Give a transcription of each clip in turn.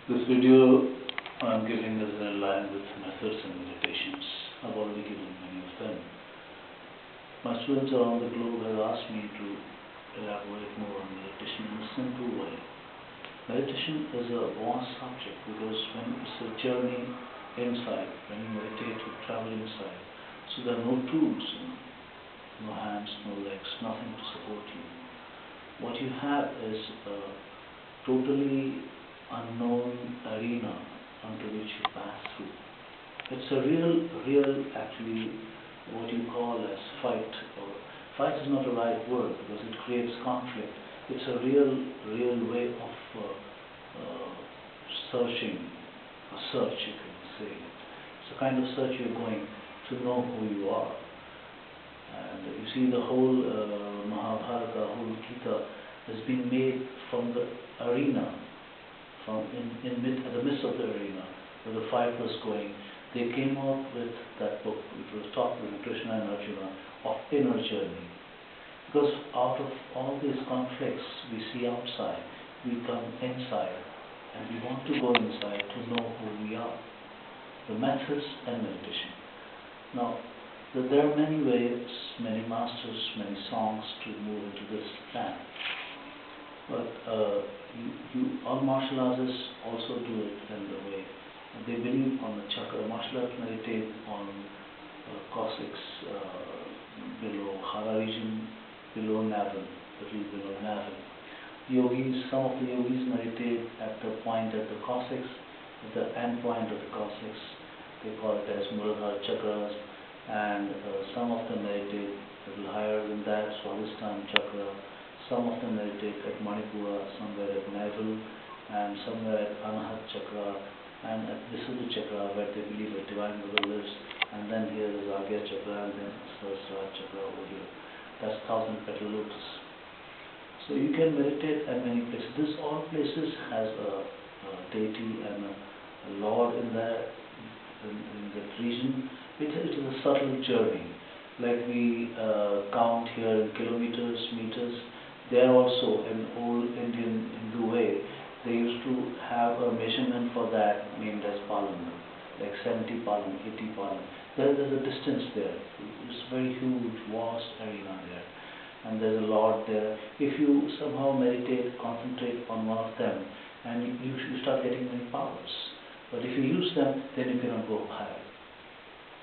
This video I am giving is in line with methods and meditations. I have already given many of them. My students around the globe have asked me to elaborate more on meditation in a simple way. Meditation is a vast subject because when it's a journey inside, when you meditate, you travel inside. So there are no tools, no hands, no legs, nothing to support you. What you have is a totally unknown arena onto which you pass through. It's a real actually what you call as fight. Or fight is not a right word because it creates conflict. It's a real way of searching, a search you can say. It's a kind of search you're going to know who you are. And you see the whole Mahabharata, whole Gita has been made from the arena, from in the midst of the arena where the fight was going. They came out with that book which was taught with Krishna and Arjuna of inner journey. Because out of all these conflicts we see outside, we come inside and we want to go inside to know who we are. The methods and meditation. Now, there are many ways, many masters, many songs to move into this plan. But all martial artists also do it in the way. They believe on the chakra. Martial arts meditate on coccyx below hara region, below navel, below navel. Some of the yogis meditate at the point at the coccyx, at the end point of the coccyx. They call it as Muladhara chakras, and some of them meditate a little higher than that, Swadhisthana chakra. Some of them meditate at Manipura, somewhere at navel, and somewhere at Anahat chakra, and at Visuddhi chakra, where they believe that divine mother lives, and then here is Agya chakra, and then Sahasrara chakra over here. That's 1,000-petal lotus. So you can meditate at many places. This all places has a deity and a lord in that region. It is a subtle journey. Like we count here in kilometers, meters. There also, in old Indian Hindu way, they used to have a measurement for that named as palan, like 70 palan, 80 palan. There's a distance there. It's a very huge, vast arena there. And there's a lord there. If you somehow meditate, concentrate on one of them, and you start getting many powers. But if you use them, then you cannot go higher.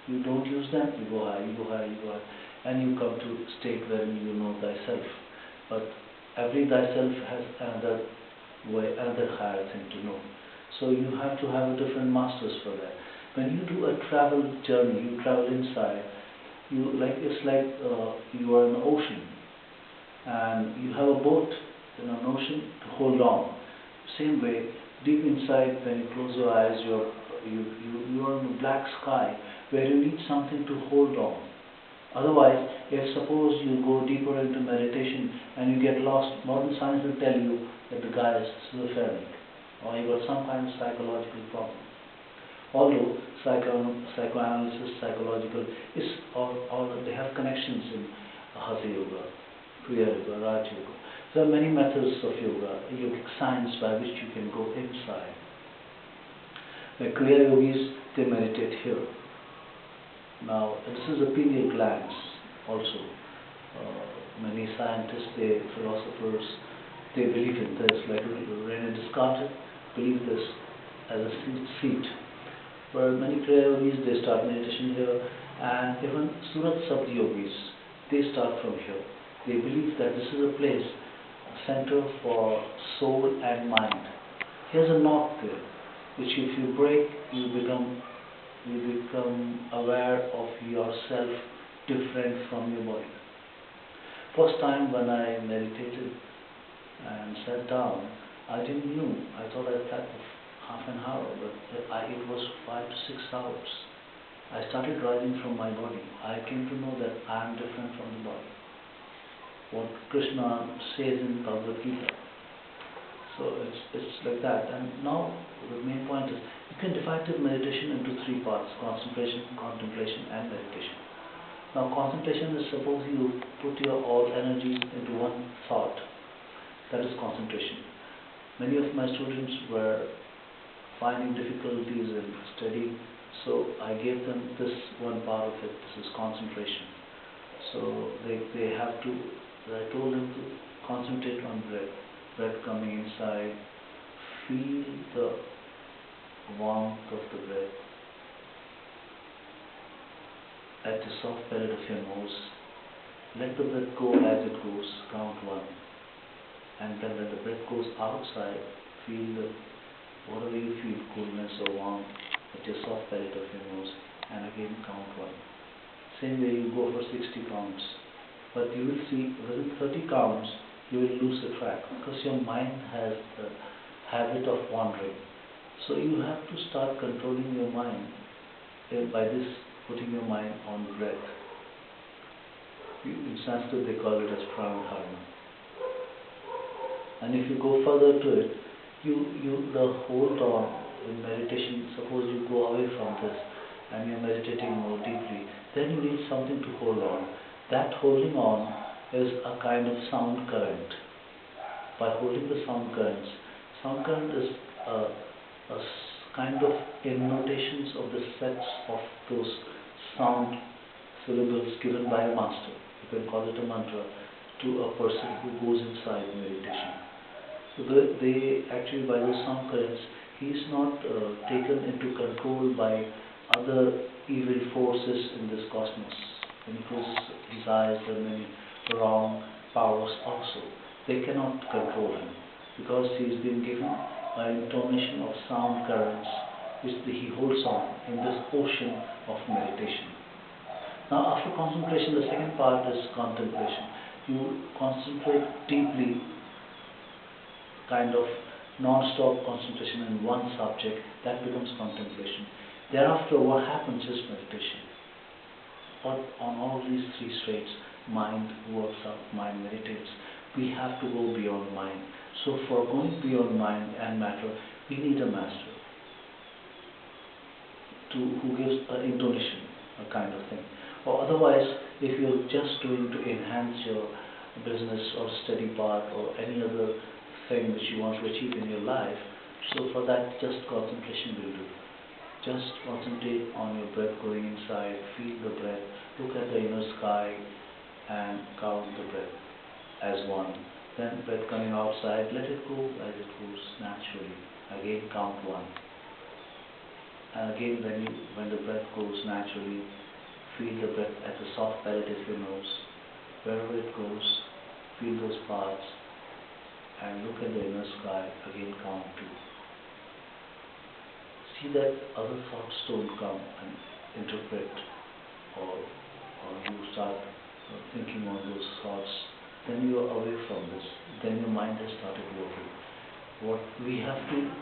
You don't use them, you go higher, you go higher, you go higher, and you come to a state where you know thyself. But every thyself has another way, another higher thing to know. So you have to have different masters for that. When you do a travel journey, you travel inside. It's like you are in the ocean, and you have a boat in an ocean to hold on. Same way, deep inside, when you close your eyes, you are in a black sky where you need something to hold on. Otherwise, if suppose you go deeper into meditation and you get lost, modern science will tell you that the guy is schizophrenic or you got some kind of psychological problem. Although psychoanalysis, psychological, they have connections in Hatha Yoga, Kriya Yoga, Raj Yoga. There are many methods of yoga, yogic science by which you can go inside. The Kriya Yogis, they meditate here. Now, this is a pineal glands also. Many scientists, philosophers, they believe in this, like René Descartes believe this as a seat. Where many Kriya Yogis, they start meditation here, and even Surat Sabd Yogis, they start from here. They believe that this is a place, a center for soul and mind. Here's a knot there, which if you break, you become aware of yourself different from your body. First time when I meditated and sat down, I didn't know. I thought I sat for half an hour, but it was 5 to 6 hours. I started rising from my body. I came to know that I am different from the body. What Krishna says in Bhagavad Gita. So it's like that. And now the main point is you can divide the meditation into 3 parts: concentration, contemplation, and meditation. Now concentration is suppose you put your all energies into one thought. That is concentration. Many of my students were finding difficulties in studying. So I gave them this one part of it. This is concentration. So they have to. I told them to concentrate on breath. Breath coming inside. Feel the warmth of the breath at the soft palate of your nose. Let the breath go as it goes. Count 1. And then when the breath goes outside, feel the whatever you feel, coolness or warmth at your soft palate of your nose, and again count 1. Same way you go for 60 counts. But you will see within 30 counts, you will lose the track because your mind has the habit of wandering. So you have to start controlling your mind by this, putting your mind on breath. In Sanskrit they call it as pranadharma. And if you go further to it, the hold on in meditation, suppose you go away from this and you're meditating more deeply, then you need something to hold on. That holding on is a kind of sound current. By holding the sound current is a kind of innotations of the sets of those sound syllables given by a master. You can call it a mantra to a person who goes inside meditation. So they actually, by those sound currents, he is not taken into control by other evil forces in this cosmos. When he closes his eyes, there are many wrong powers also. They cannot control him because he has been given an intonation of sound currents which he holds on in this ocean of meditation. Now after concentration, the second part is contemplation. You concentrate deeply, kind of non-stop concentration in one subject. That becomes contemplation. Thereafter what happens is meditation. But on all these three states, mind works out, mind meditates. We have to go beyond mind. So for going beyond mind and matter, we need a master who gives an intonation, a kind of thing. Or otherwise, if you're just doing to enhance your business or study part or any other thing which you want to achieve in your life, so for that just concentration will do. Just concentrate on your breath going inside, feel the breath, look at the inner sky and count the breath as 1. Then breath coming outside, let it go as it goes naturally. Again count 1. And again when the breath goes naturally, feel the breath at the soft palate of your nose. Wherever it goes, feel those parts and look at the inner sky, again count 2. See that other thoughts don't come and interpret or you start thinking on those thoughts, then you are away from this, then your mind has started working. What we have to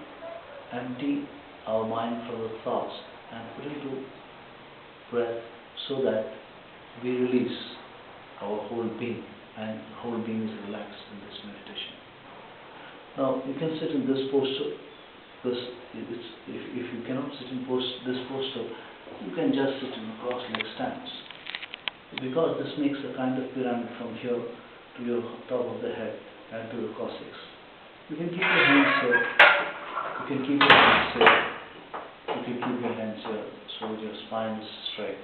empty our mind from the thoughts and put into breath so that we release our whole being, and the whole being is relaxed in this meditation. Now you can sit in this posture. If you cannot sit in this posture, you can just sit in a cross-leg stance. Because this makes a kind of pyramid from here to your top of the head and to the coccyx. You can keep your hands here. You can keep your hands here. You can keep your hands here so your spine is straight.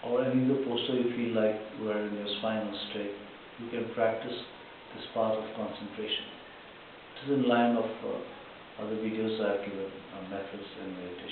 Or any other posture you feel like wherein your spine is straight, you can practice this part of concentration. It is in line of other videos I have given on methods in meditation.